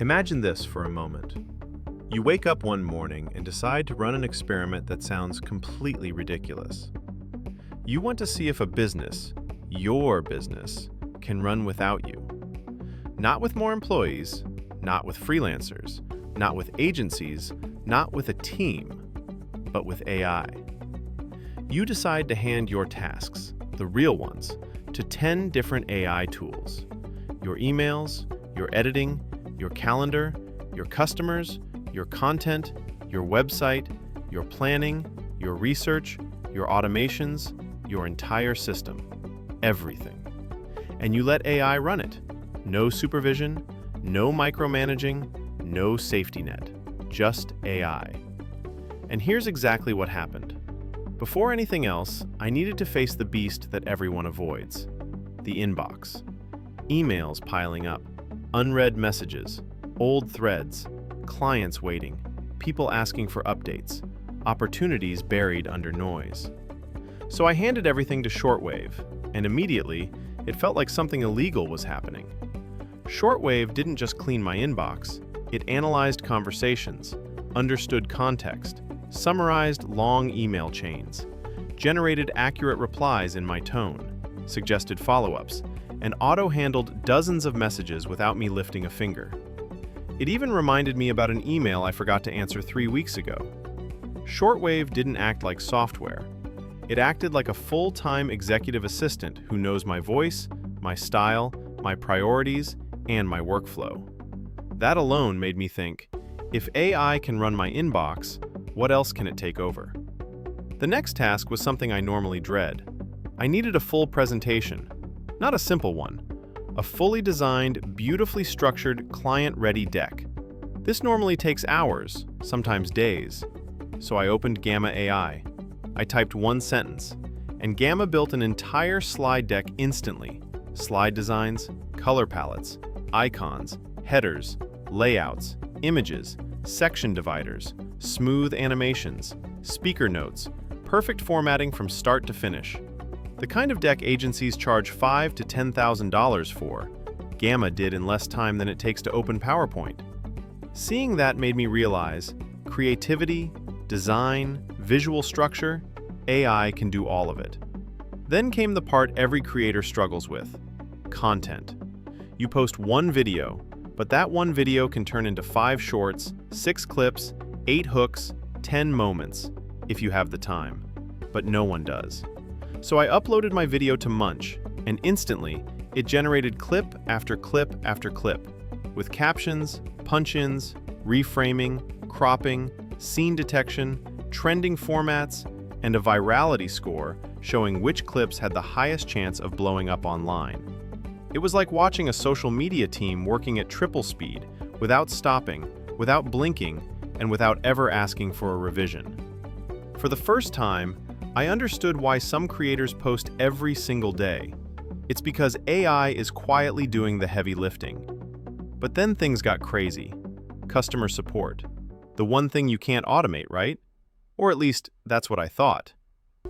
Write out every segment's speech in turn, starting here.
Imagine this for a moment. You wake up one morning and decide to run an experiment that sounds completely ridiculous. You want to see if a business, your business, can run without you. Not with more employees, not with freelancers, not with agencies, not with a team, but with AI. You decide to hand your tasks, the real ones, to 10 different AI tools. Your emails, your editing, your calendar, your customers, your content, your website, your planning, your research, your automations, your entire system, everything. And you let AI run it. No supervision, no micromanaging, no safety net, just AI. And here's exactly what happened. Before anything else, I needed to face the beast that everyone avoids, the inbox. Emails piling up, unread messages, old threads, clients waiting, people asking for updates, opportunities buried under noise. So I handed everything to Shortwave, and immediately, it felt like something illegal was happening. Shortwave didn't just clean my inbox, it analyzed conversations, understood context, summarized long email chains, generated accurate replies in my tone, suggested follow-ups, and auto-handled dozens of messages without me lifting a finger. It even reminded me about an email I forgot to answer 3 weeks ago. Shortwave didn't act like software. It acted like a full-time executive assistant who knows my voice, my style, my priorities, and my workflow. That alone made me think, if AI can run my inbox, what else can it take over? The next task was something I normally dread. I needed a full presentation, not a simple one, a fully designed, beautifully structured, client-ready deck. This normally takes hours, sometimes days. So I opened Gamma AI. I typed one sentence, and Gamma built an entire slide deck instantly. Slide designs, color palettes, icons, headers, layouts, images, section dividers, smooth animations, speaker notes, perfect formatting from start to finish. The kind of deck agencies charge $5,000 to $10,000 for, Gamma did in less time than it takes to open PowerPoint. Seeing that made me realize creativity, design, visual structure, AI can do all of it. Then came the part every creator struggles with, content. You post one video, but that one video can turn into 5 shorts, 6 clips, 8 hooks, 10 moments, if you have the time. But no one does. So I uploaded my video to Munch, and instantly, it generated clip after clip after clip, with captions, punch-ins, reframing, cropping, scene detection, trending formats, and a virality score showing which clips had the highest chance of blowing up online. It was like watching a social media team working at triple speed, without stopping, without blinking, and without ever asking for a revision. For the first time, I understood why some creators post every single day. It's because AI is quietly doing the heavy lifting. But then things got crazy. Customer support. The one thing you can't automate, right? Or at least, that's what I thought.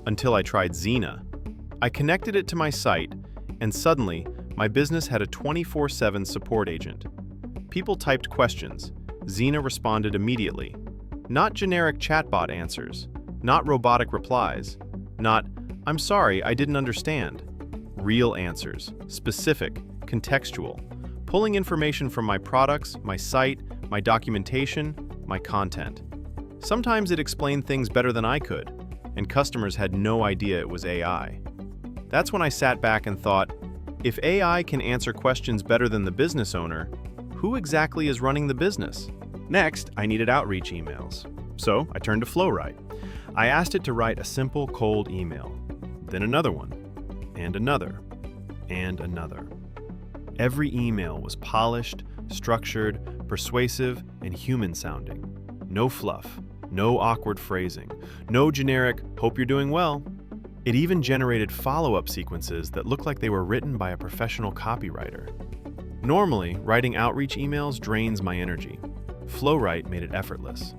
Until I tried Xena. I connected it to my site, and suddenly, my business had a 24/7 support agent. People typed questions. Xena responded immediately. Not generic chatbot answers. Not robotic replies. Not, "I'm sorry, I didn't understand." Real answers, specific, contextual, pulling information from my products, my site, my documentation, my content. Sometimes it explained things better than I could, and customers had no idea it was AI. That's when I sat back and thought, if AI can answer questions better than the business owner, who exactly is running the business? Next, I needed outreach emails. So I turned to FlowWrite. I asked it to write a simple, cold email, then another one, and another, and another. Every email was polished, structured, persuasive, and human-sounding. No fluff, no awkward phrasing, no generic, "hope you're doing well." It even generated follow-up sequences that looked like they were written by a professional copywriter. Normally, writing outreach emails drains my energy. FlowWrite made it effortless.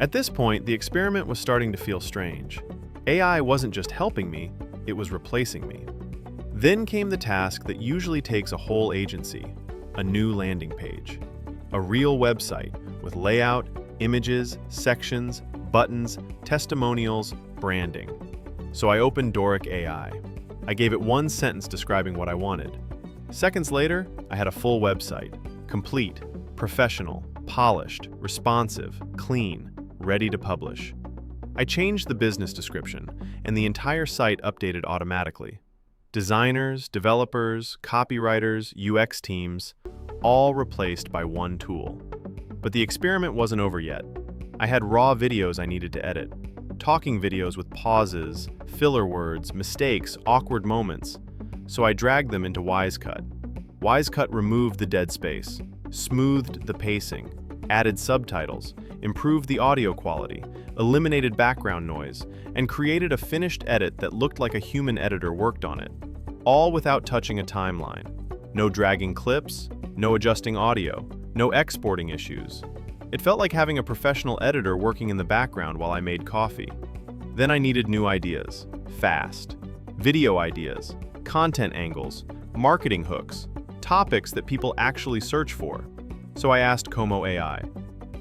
At this point, the experiment was starting to feel strange. AI wasn't just helping me, it was replacing me. Then came the task that usually takes a whole agency, a new landing page. A real website with layout, images, sections, buttons, testimonials, branding. So I opened Xena AI. I gave it one sentence describing what I wanted. Seconds later, I had a full website. Complete, professional, polished, responsive, clean, ready to publish. I changed the business description, and the entire site updated automatically. Designers, developers, copywriters, UX teams, all replaced by one tool. But the experiment wasn't over yet. I had raw videos I needed to edit. Talking videos with pauses, filler words, mistakes, awkward moments. So I dragged them into Wisecut. Wisecut removed the dead space, smoothed the pacing, added subtitles, improved the audio quality, eliminated background noise, and created a finished edit that looked like a human editor worked on it. All without touching a timeline. No dragging clips, no adjusting audio, no exporting issues. It felt like having a professional editor working in the background while I made coffee. Then I needed new ideas, fast. Video ideas, content angles, marketing hooks, topics that people actually search for. So I asked Komo AI.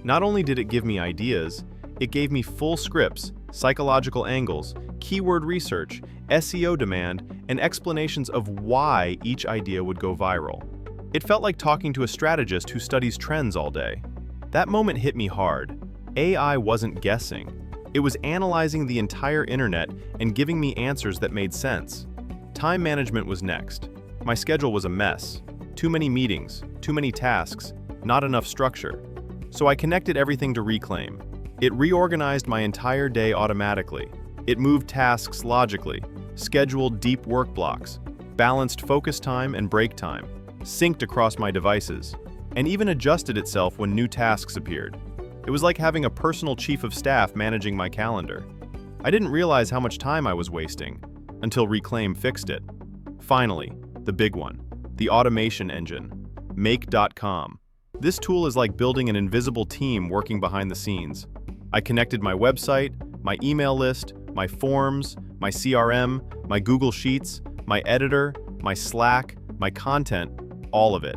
Not only did it give me ideas, it gave me full scripts, psychological angles, keyword research, SEO demand, and explanations of why each idea would go viral. It felt like talking to a strategist who studies trends all day. That moment hit me hard. AI wasn't guessing. It was analyzing the entire internet and giving me answers that made sense. Time management was next. My schedule was a mess. Too many meetings, too many tasks, not enough structure. So I connected everything to Reclaim. It reorganized my entire day automatically. It moved tasks logically, scheduled deep work blocks, balanced focus time and break time, synced across my devices, and even adjusted itself when new tasks appeared. It was like having a personal chief of staff managing my calendar. I didn't realize how much time I was wasting until Reclaim fixed it. Finally, the big one, the automation engine, Make.com. This tool is like building an invisible team working behind the scenes. I connected my website, my email list, my forms, my CRM, my Google Sheets, my editor, my Slack, my content, all of it.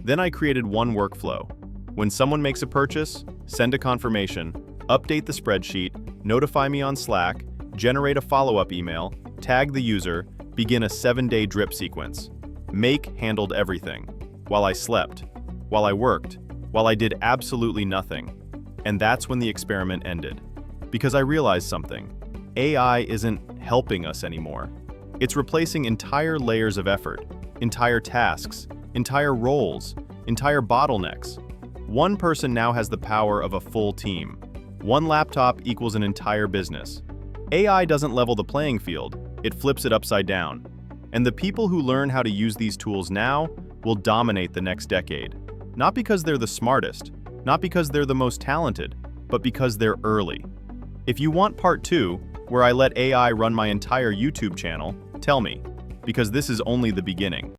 Then I created one workflow. When someone makes a purchase, send a confirmation, update the spreadsheet, notify me on Slack, generate a follow-up email, tag the user, begin a 7-day drip sequence. Make handled everything. While I slept, while I worked, while I did absolutely nothing. And that's when the experiment ended. Because I realized something. AI isn't helping us anymore. It's replacing entire layers of effort, entire tasks, entire roles, entire bottlenecks. One person now has the power of a full team. One laptop equals an entire business. AI doesn't level the playing field, it flips it upside down. And the people who learn how to use these tools now will dominate the next decade. Not because they're the smartest, not because they're the most talented, but because they're early. If you want part 2, where I let AI run my entire YouTube channel, tell me, because this is only the beginning.